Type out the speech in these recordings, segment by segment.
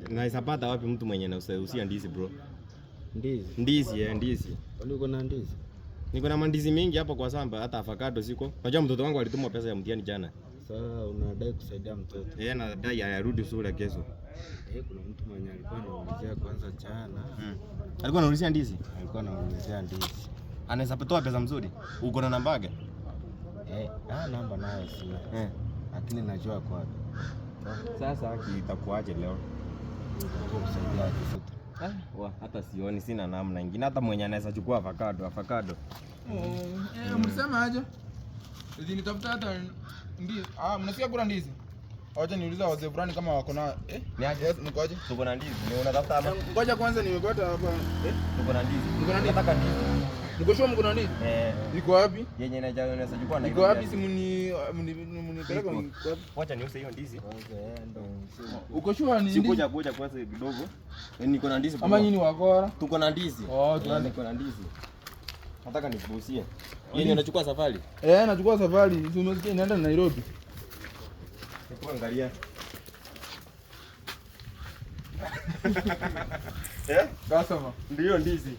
Naweza pata wapi mtu mwenye anausia ndizi bro? Ndizi. Ndizi. Kwani uko na ndizi? Niko na mandizi mingi hapo kwa shamba, hata avocado siko. Unajua mtoto wangu alitumwa pesa ya mtihani jana. Sasa unadai kusaidia mtoto? Nadai arudi shule kesho. Kuna mtu mwenye alikuwa anaulizia kwanza jana. Alikuwa anaulizia ndizi? Alikuwa anaulizia ndizi. Anaweza kutoa pesa mzuri? Uko na namba yake? Namba nayo sina. Lakini najua kwa wapi. Sasa itakuaje leo? Kusaidia kifuta. Hata sioni, sina namna nyingine. Hata mwenye anaweza chukua avocado. Mlisema aje? Hizi nitafuta hata ndizi. Mnasikia kuna ndizi? Wacha niuliza wazee fulani kama wako na Ni aje? Yes, nikoje? Tuko na ndizi. Ni unatafuta hapa? Ngoja kwanza nimepata hapa. Tuko na ndizi. Niko na ndizi. Nataka ndizi. Niko sure mko na ndizi? Iko wapi? Yenye inaweza chukua na iko wapi? Si mnipeleka wapi? Wacha niuse hiyo ndizi. Uko sure ni ndizi? Sikuja kwanza kidogo. Niko na ndizi. Ama nyinyi wakora? Tuko na ndizi. Niko na ndizi. Nataka nikuusie. Yenye unachukua safari? Nachukua safari. Umesikia inaenda Nairobi. Hebu angalia. Kasama. Ndio ndizi.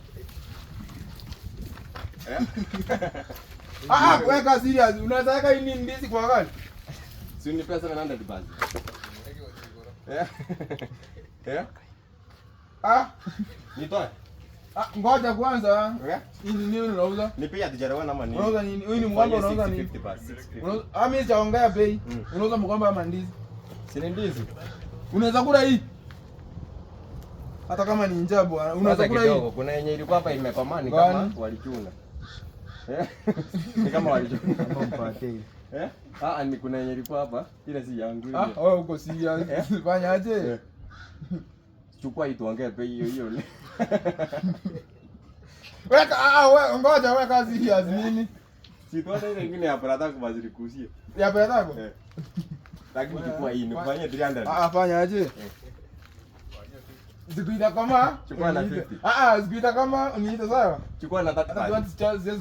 Weka serious. Unaweza weka hii ndizi kwa gani? Si ni pesa 700 basi. Nitoe. Ngoja kwanza. Hii ni nini unauza? Nipe hatujaelewana ama nini? Unauza nini? Hii ni mgomba unauza nini? 50 basi. Mimi sijaongea bei. Unauza mgomba ama ndizi? Si ni ndizi. Unaweza kula hii? Hata kama ni njaa bwana, unaweza kula hii? Kuna yenye ilikuwa hapa imekomaa ni kama walichuna. Ni kama walichuna. Mpate. Ni kuna yenye ilikuwa hapa, ile si yangu ile. Wewe uko serious? Fanya aje? Chukua hii tuongee bei hiyo. Weka wewe ngoja weka serious nini? Si tuone ile nyingine ya brother kwa bazili kusia. Ya brother kwa? Lakini chukua hii nifanyie 300. Fanya aje? Zikuita kama? Chukua na 50. Zikuita kama uniita sawa? Chukua na 35.